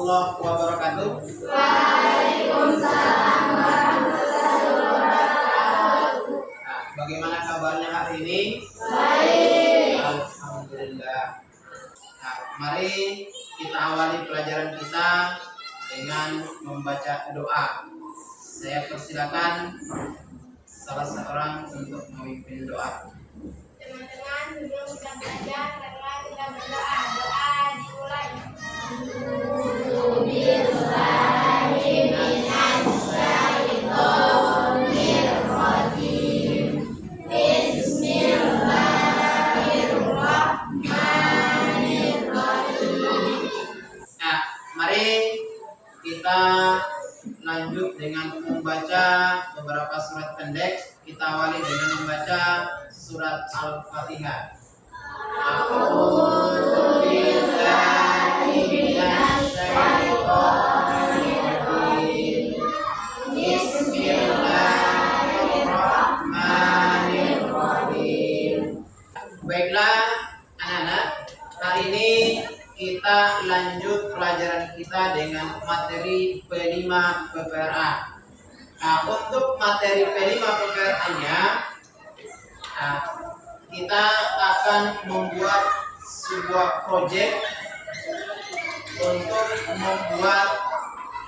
warahmatullahi wabarakatuh. Waalaikumsalam warahmatullahi wabarakatuh. Nah, bagaimana kabarnya hari ini? Baik. Alhamdulillah. Nah, mari kita awali pelajaran kita dengan membaca doa. Saya persilakan salah seorang untuk memimpin doa. Teman-teman duduk belajar karena kita berdoa. Doa dimulai. Nah, mari kita lanjut dengan membaca beberapa surat pendek. Kita awali dengan membaca surat Al-Fatihah. A'udzu billahi minasyaitonir rajim. Bismillahirrahmanirrahim. Baiklah anak-anak, hari ini kita lanjut pelajaran kita dengan materi P5 PPRA. Nah, untuk materi P5 PPRA-nya, kita akan membuat sebuah proyek untuk membuat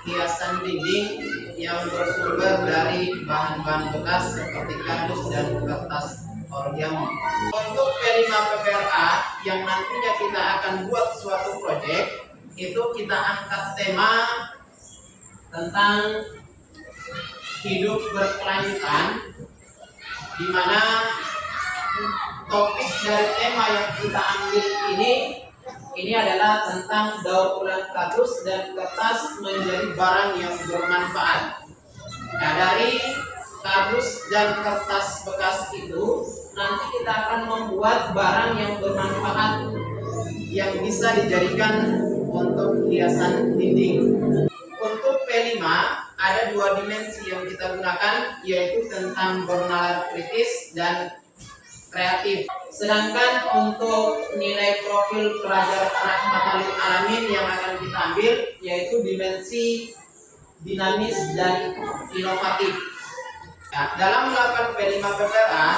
hiasan dinding yang bersumber dari bahan-bahan bekas seperti kardus dan kertas origami. Untuk P5 PPRA yang nantinya kita akan buat suatu proyek, itu kita angkat tema tentang hidup berkelanjutan, di mana topik dari tema yang kita ambil ini adalah tentang daur ulang kardus dan kertas menjadi barang yang bermanfaat. Nah, dari kardus dan kertas bekas itu nanti kita akan membuat barang yang bermanfaat yang bisa dijadikan untuk hiasan dinding. Untuk P5 ada dua dimensi yang kita gunakan, yaitu tentang bernalar kritis dan kreatif. Sedangkan untuk nilai profil pelajar rahmatal lil alamin yang akan kita ambil yaitu dimensi dinamis dan inovatif. Nah, dalam melakukan P5 PPRA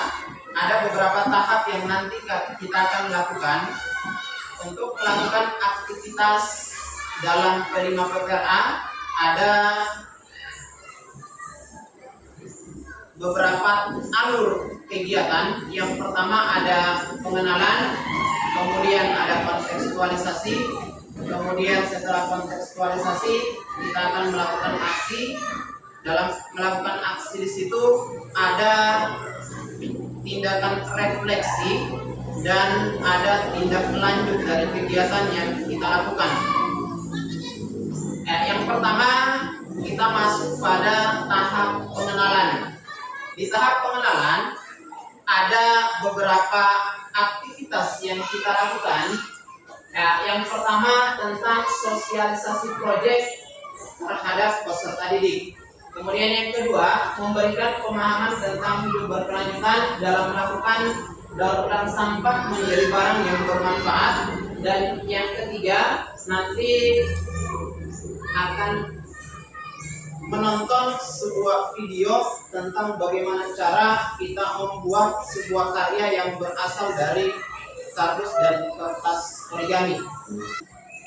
ada beberapa tahap yang nanti kita akan lakukan. Untuk melakukan aktivitas dalam P5 PPRA ada beberapa alur kegiatan. Yang pertama ada pengenalan, kemudian ada kontekstualisasi, kemudian setelah kontekstualisasi kita akan melakukan aksi. Dalam melakukan aksi di situ ada tindakan refleksi dan ada tindak lanjut dari kegiatan yang kita lakukan. Yang pertama kita masuk pada tahap pengenalan. Di tahap pengenalan ada beberapa aktivitas yang kita lakukan. Yang pertama tentang sosialisasi proyek terhadap peserta didik. Kemudian yang kedua memberikan pemahaman tentang hidup berkelanjutan dalam melakukan daur ulang sampah menjadi barang yang bermanfaat. Dan yang ketiga nanti akan menonton sebuah video tentang bagaimana cara kita membuat sebuah karya yang berasal dari kardus dan kertas origami.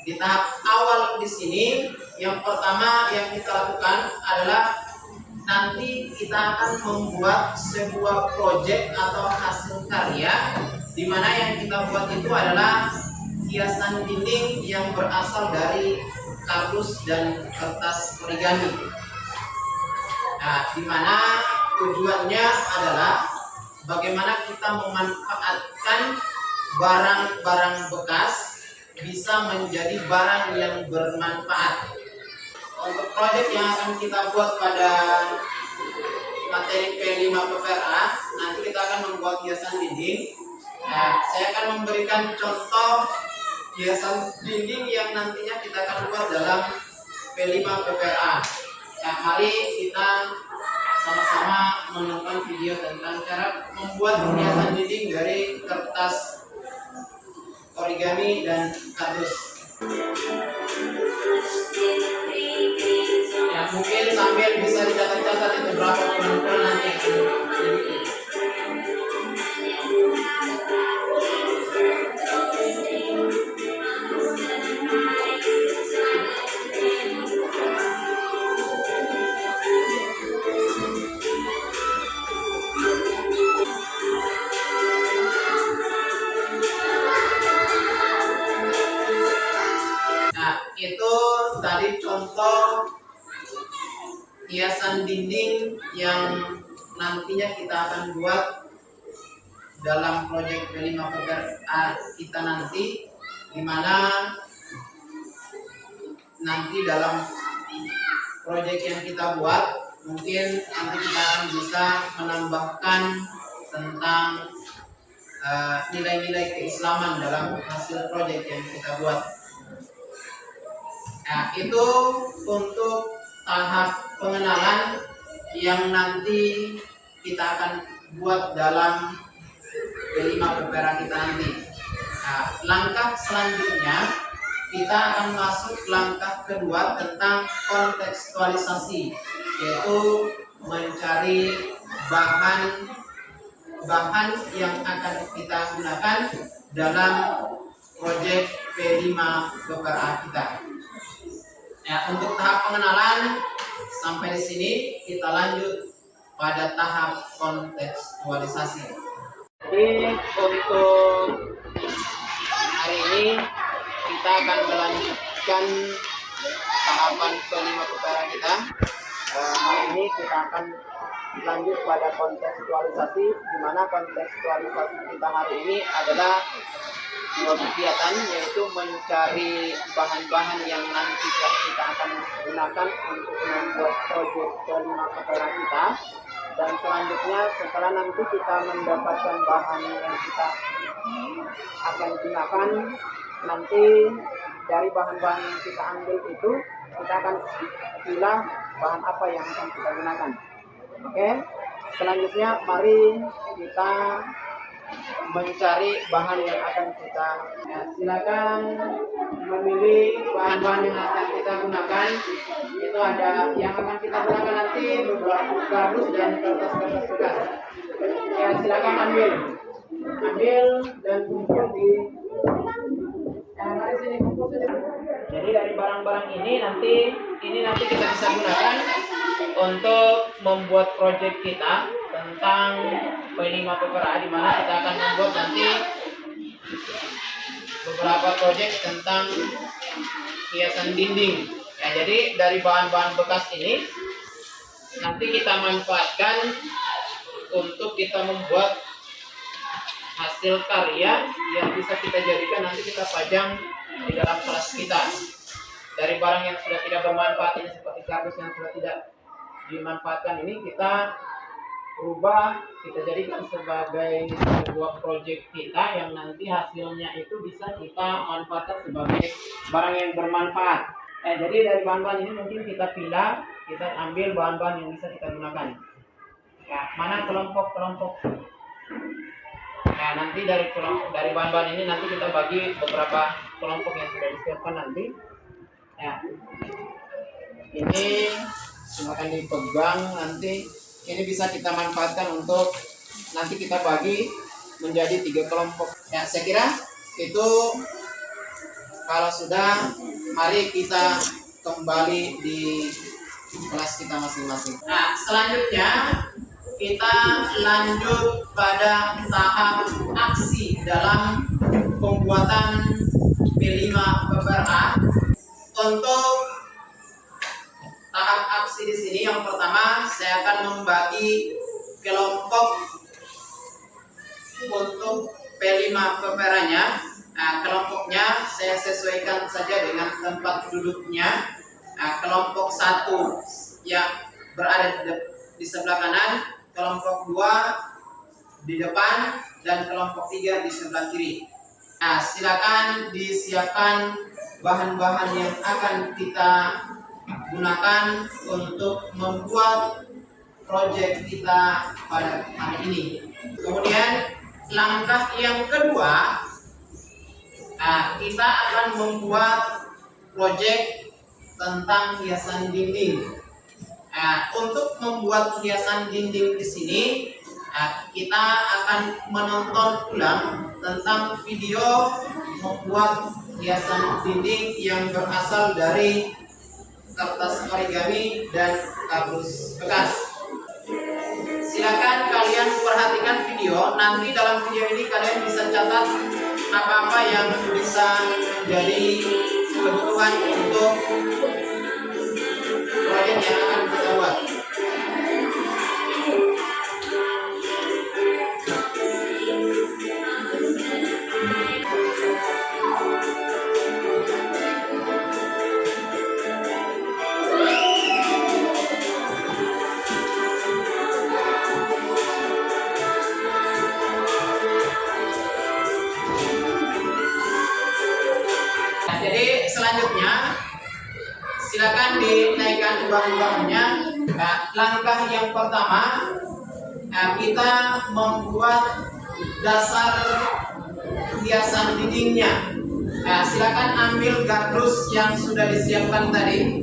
Di tahap awal di sini, yang pertama yang kita lakukan adalah nanti kita akan membuat sebuah proyek atau hasil karya, di mana yang kita buat itu adalah hiasan dinding yang berasal dari kardus dan kertas origami. Nah, di mana tujuannya adalah bagaimana kita memanfaatkan barang-barang bekas bisa menjadi barang yang bermanfaat. Untuk proyek yang akan kita buat pada materi P5 PPRA, nanti kita akan membuat hiasan dinding. Nah, saya akan memberikan contoh hiasan dinding yang nantinya kita akan buat dalam P5 PPRA. Nah, mari kita sama-sama menonton video tentang cara membuat hiasan dinding dari kertas origami dan kardus. Ya, mungkin sambil bisa dicatat-catat itu berapa bulan nanti yang akan dibikin. Nah, itu tadi contoh hiasan dinding yang nantinya kita akan buat dalam proyek B5 PPRA kita nanti, di mana nanti dalam proyek yang kita buat mungkin nanti kita akan bisa menambahkan tentang nilai-nilai keislaman dalam hasil proyek yang kita buat. Nah, itu untuk tahap pengenalan yang nanti kita akan buat dalam B5 PPRA kita nanti. Nah, langkah selanjutnya kita akan masuk langkah kedua tentang kontekstualisasi, yaitu mencari bahan yang akan kita gunakan dalam proyek P5 PPRA kita. Ya, untuk tahap pengenalan sampai di sini, kita lanjut pada tahap kontekstualisasi. Jadi untuk hari ini kita akan melanjutkan tahapan P5 PPRA kita. Hari ini kita akan lanjut pada kontekstualisasi, di mana kontekstualisasi kita hari ini adalah dua kegiatan, yaitu mencari bahan-bahan yang nanti kita akan gunakan untuk membuat proyek P5 PPRA kita. Dan selanjutnya setelah nanti kita mendapatkan bahan yang kita akan gunakan, nanti dari bahan-bahan yang kita ambil itu kita akan pilih bahan apa yang akan kita gunakan. Oke, selanjutnya mari kita mencari bahan yang akan kita, ya, silakan memilih bahan-bahan yang akan kita gunakan. Itu ada yang akan kita gunakan nanti beberapa kardus dan kertas-kertas bekas. Ya, silakan ambil dan kumpul di mari sini, kumpul saja. Jadi dari barang-barang ini nanti kita bisa gunakan untuk membuat proyek kita tentang P5 PPRA, di mana kita akan membuat nanti beberapa proyek tentang hiasan dinding. Ya, jadi dari bahan-bahan bekas ini nanti kita manfaatkan untuk kita membuat hasil karya yang bisa kita jadikan nanti kita pajang di dalam kelas kita. Dari barang yang sudah tidak bermanfaat ini, seperti kardus yang sudah tidak dimanfaatkan ini, kita rubah, kita jadikan sebagai sebuah proyek kita yang nanti hasilnya itu bisa kita manfaatkan sebagai barang yang bermanfaat. Jadi dari bahan-bahan ini mungkin kita pilih, kita ambil bahan-bahan yang bisa kita gunakan. Ya, mana kelompok-kelompok? Nah, nanti dari bahan-bahan ini nanti kita bagi beberapa kelompok yang sudah disiapkan nanti. Ya, ini silakan dipegang nanti. Ini bisa kita manfaatkan untuk nanti kita bagi menjadi 3 kelompok. Ya, saya kira itu. Kalau sudah, mari kita kembali di kelas kita masing-masing. Nah, selanjutnya kita lanjut pada tahap aksi dalam pembuatan P5 PPRA. Untuk tahap aksi di sini, yang pertama saya akan membagi kelompok untuk P5 PPRA-nya. Nah, kelompoknya saya sesuaikan saja dengan tempat duduknya. Nah, kelompok 1 yang berada di sebelah kanan, kelompok 2 di depan, dan kelompok 3 di sebelah kiri. Nah, silakan disiapkan bahan-bahan yang akan kita gunakan untuk membuat proyek kita pada hari ini. Kemudian langkah yang kedua, kita akan membuat proyek tentang hiasan dinding. Untuk membuat hiasan dinding di sini, kita akan menonton ulang tentang video membuat hiasan dinding yang berasal dari kertas origami dan kardus bekas. Silakan kalian perhatikan video. Nanti dalam video ini kalian bisa catat apa-apa yang bisa menjadi kebutuhan untuk proyek yang akan kita buat. Jadi selanjutnya silakan dinaikkan uang-uangnya. Langkah yang pertama, kita membuat dasar hiasan dindingnya. Silakan ambil kardus yang sudah disiapkan tadi.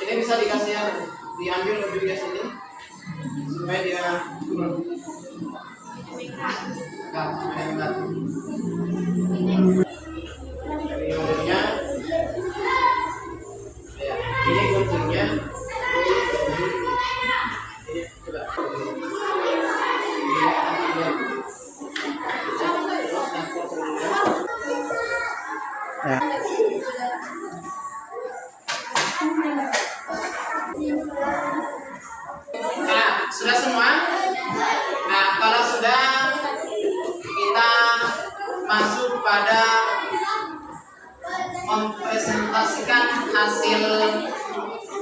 Ini bisa dikasih yang diambil lebih dari sini supaya dia turun. Ini modelnya. Ya, ini guntingnya. Ini coba. Sudah semua? Kalau sudah, kita masuk pada mempresentasikan hasil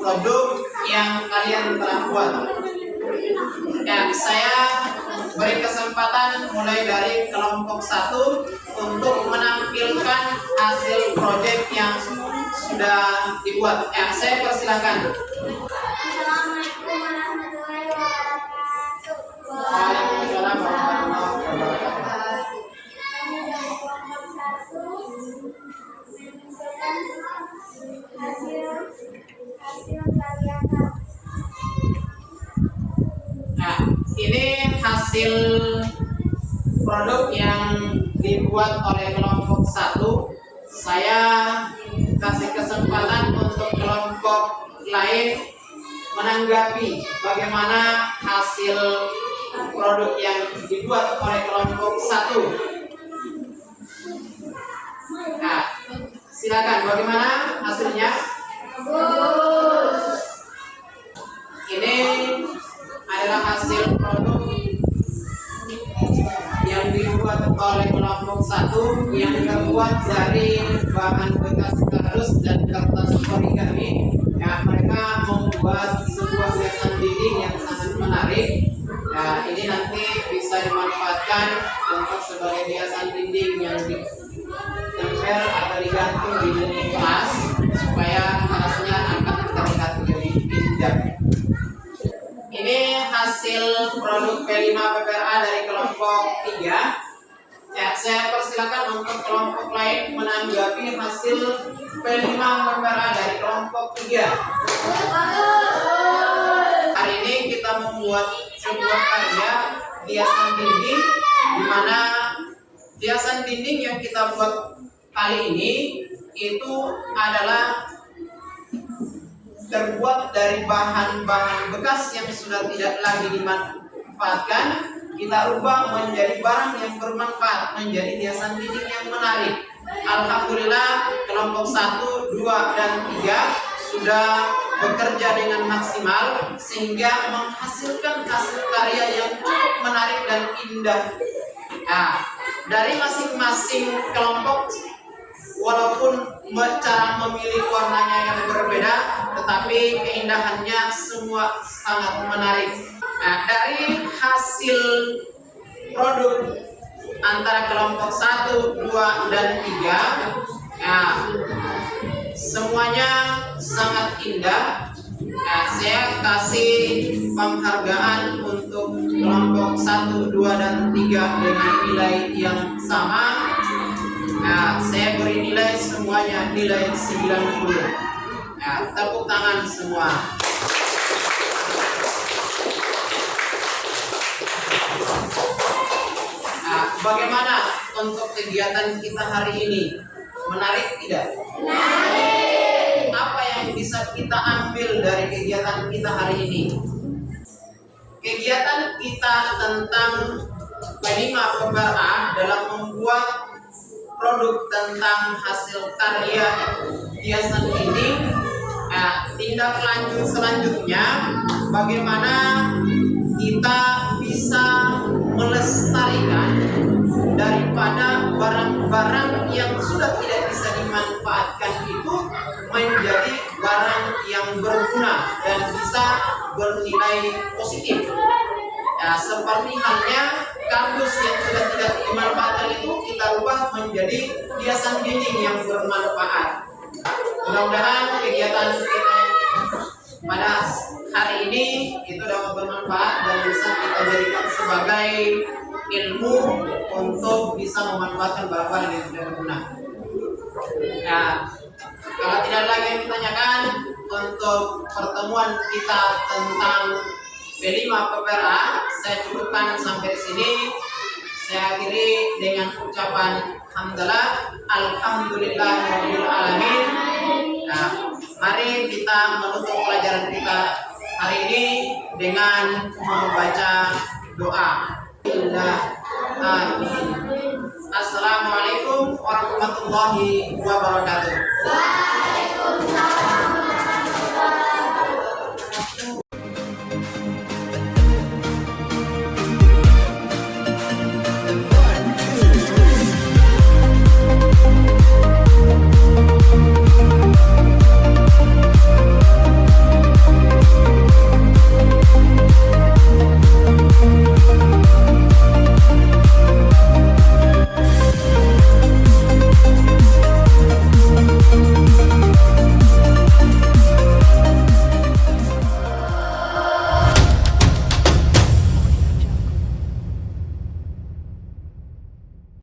produk yang kalian telah buat. Saya beri kesempatan mulai dari kelompok 1 untuk menampilkan hasil proyek yang sudah dibuat. Saya persilakan. Assalamualaikum warahmatullahi wabarakatuh. Waalaikumsalam warahmatullahi wabarakatuh. Kami dari kelompok 1 menunjukkan hasil karya kami. Ini hasil produk yang dibuat oleh kelompok 1. Saya kasih kesempatan untuk kelompok lain menanggapi bagaimana hasil produk yang dibuat oleh kelompok 1. Silakan, bagaimana hasilnya? Bagus. Ini adalah hasil produk yang dibuat oleh kelompok 1 yang terbuat dari bahan bekas kardus dan kertas origami. Mereka membuat sebuah hiasan dinding yang sangat menarik. Ini nanti bisa dimanfaatkan untuk sebagai hiasan dinding yang ditempel atau digantung di dinding kelas supaya hasilnya akan terlihat lebih indah. Ini hasil produk P5 PPRA dari kelompok 3. Saya persilakan untuk kelompok lain menanggapi hasil P5 PPRA dari kelompok 3. Hari ini kita membuat sebuah karya hiasan dinding, di mana hiasan dinding yang kita buat kali ini itu adalah terbuat dari bahan-bahan bekas yang sudah tidak lagi dimanfaatkan. Kita ubah menjadi barang yang bermanfaat, menjadi hiasan dinding yang menarik. Alhamdulillah kelompok 1, 2, dan 3 sudah bekerja dengan maksimal sehingga menghasilkan hasil karya yang cukup menarik dan indah. Nah, dari masing-masing kelompok, walaupun cara memilih warnanya yang berbeda, tetapi keindahannya semua sangat menarik. Nah, dari hasil produk antara kelompok 1, 2, dan 3, nah, semuanya sangat indah. Nah, saya kasih penghargaan untuk kelompok 1, 2, dan 3 dengan nilai yang sama. Nah, saya beri nilai semuanya nilai 90. Nah, tepuk tangan semua. Nah, bagaimana untuk kegiatan kita hari ini? Menarik tidak? Menarik. Apa yang bisa kita ambil dari kegiatan kita hari ini? Kegiatan kita tentang P5 PPRA dalam membuat produk tentang hasil karya hiasan ini. Tindak lanjut selanjutnya, bagaimana kita bisa melestarikan daripada barang-barang yang sudah tidak bisa dimanfaatkan itu menjadi barang yang berguna dan bisa bernilai positif. Seperti halnya kardus yang sudah tidak dimanfaatkan itu kita ubah menjadi hiasan dinding yang bermanfaat. Mudah-mudahan kegiatan kita pada hari ini itu dapat bermanfaat dan bisa kita jadikan sebagai ilmu untuk bisa memanfaatkan barang-barang yang tidak berguna. Nah, kalau tidak lagi yang ditanyakan untuk pertemuan kita tentang P5 PPRA, saya cukupkan sampai di sini. Saya akhiri dengan ucapan hamdalah, alhamdulillahirabbil alamin. Nah, mari kita menutup pelajaran kita hari ini dengan membaca doa. Amin. Assalamualaikum warahmatullahi wabarakatuh. Waalaikumsalam.